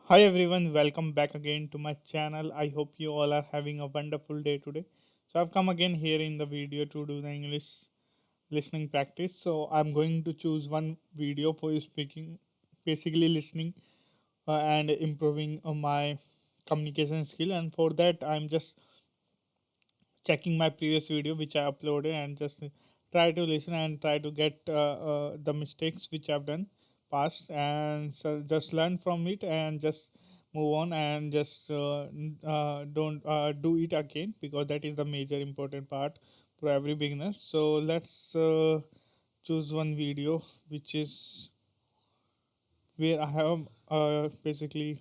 Hi everyone, welcome back again to my channel. I hope you all are having a wonderful day today. So I've come again here in the video to do the English listening practice. So I'm going to choose one video for you speaking, basically listening and improving my communication skill. And for that, I'm just checking my previous video which I uploaded and just try to listen and try to get the mistakes which I've done past and so just learn from it and just move on and just don't do it again because that is the major important part for every beginner. So let's choose one video which is where I have basically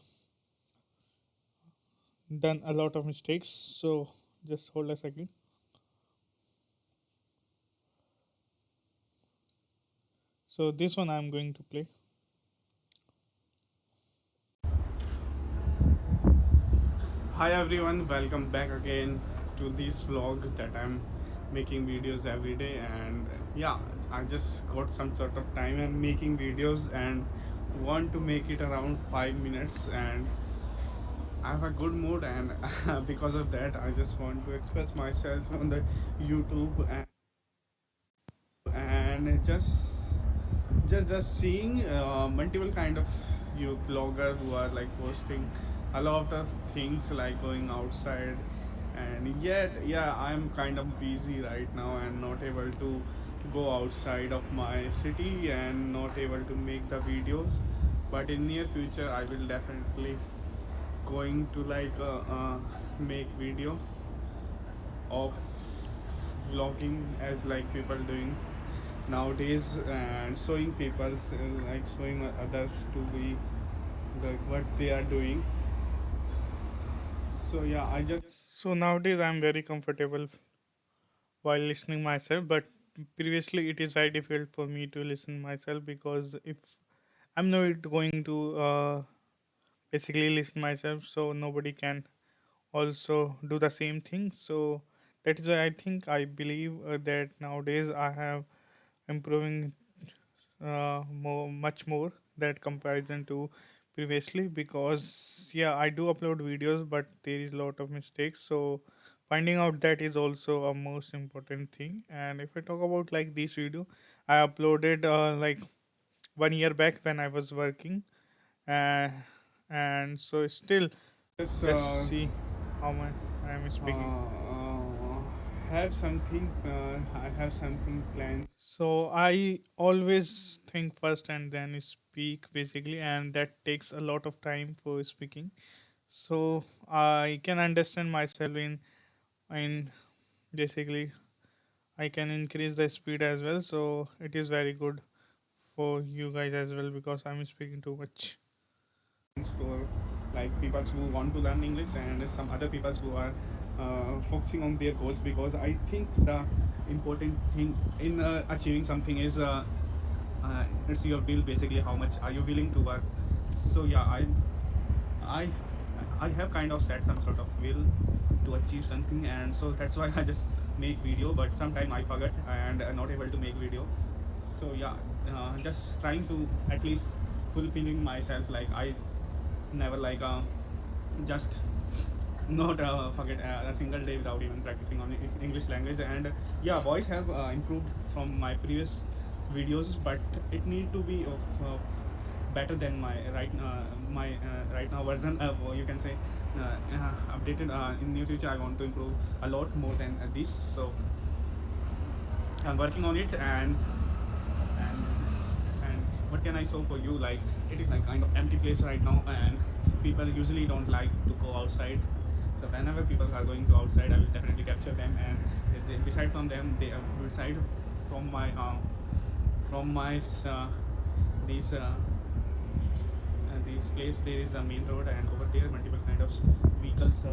done a lot of mistakes. So just hold a second. So this one I'm going to play. Hi everyone, welcome back again to this vlog that I'm making videos every day. And yeah, I just got some sort of time and making videos and want to make it around 5 minutes, and I have a good mood. And because of that I just want to express myself on the YouTube, and just seeing multiple kind of you vlogger who are like posting a lot of things like going outside. And yet yeah, I'm kind of busy right now and not able to go outside of my city and not able to make the videos. But in near future I will definitely going to make video of vlogging as like people doing nowadays, and showing people like showing others to be like what they are doing. So yeah, I just So nowadays I'm very comfortable while listening myself, but previously it is very difficult for me to listen myself because if I'm not going to basically listen myself, so nobody can also do the same thing. So that is why I believe that nowadays I have improving much more that comparison to previously because yeah, I do upload videos but there is a lot of mistakes. So finding out that is also a most important thing. And if I talk about like this video, I uploaded like 1 year back when I was working, uh, and so still just just see how much I am speaking. have something I have something planned. So I always think first and then speak basically, and that takes a lot of time for speaking. So I can understand myself in basically I can increase the speed as well. So it is very good for you guys as well because I'm speaking too much. For like people who want to learn English and some other people who are focusing on their goals, because I think the important thing in achieving something is it's your will, basically how much are you willing to work. So yeah, I I have kind of set some sort of will to achieve something, and so that's why I just make video. But sometimes I forget and not able to make video. So yeah, just trying to at least fulfilling myself. Like I never just not forget a single day without even practicing on English language. And yeah, voice have improved from my previous videos, but it need to be of better than my right now version of, you can say, updated. In near future I want to improve a lot more than this. So I'm working on it. And what can I show for you? Like it is like kind of empty place right now, and people usually don't like to go outside. So whenever people are going to outside, I will definitely capture them, and beside from them, they beside from my these this place, there is a main road, and over there multiple kind of vehicles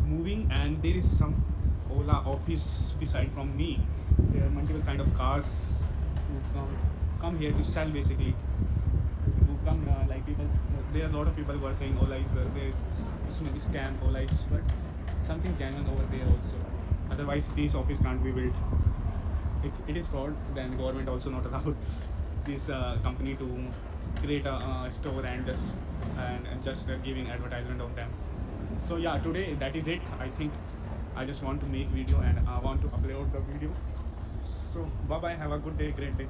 moving, and there is some Ola office beside from me. There are multiple kind of cars who come here to sell, basically who come like people. There are a lot of people who are saying Ola is there is scam, Ola is, but something genuine over there also. Otherwise this office can't be built. If it is fraud, then government also not allowed this company to create a store and just and just giving advertisement of them. So yeah, today that is it. I think I just want to make video and I want to upload the video. So bye bye, have a good day, great day.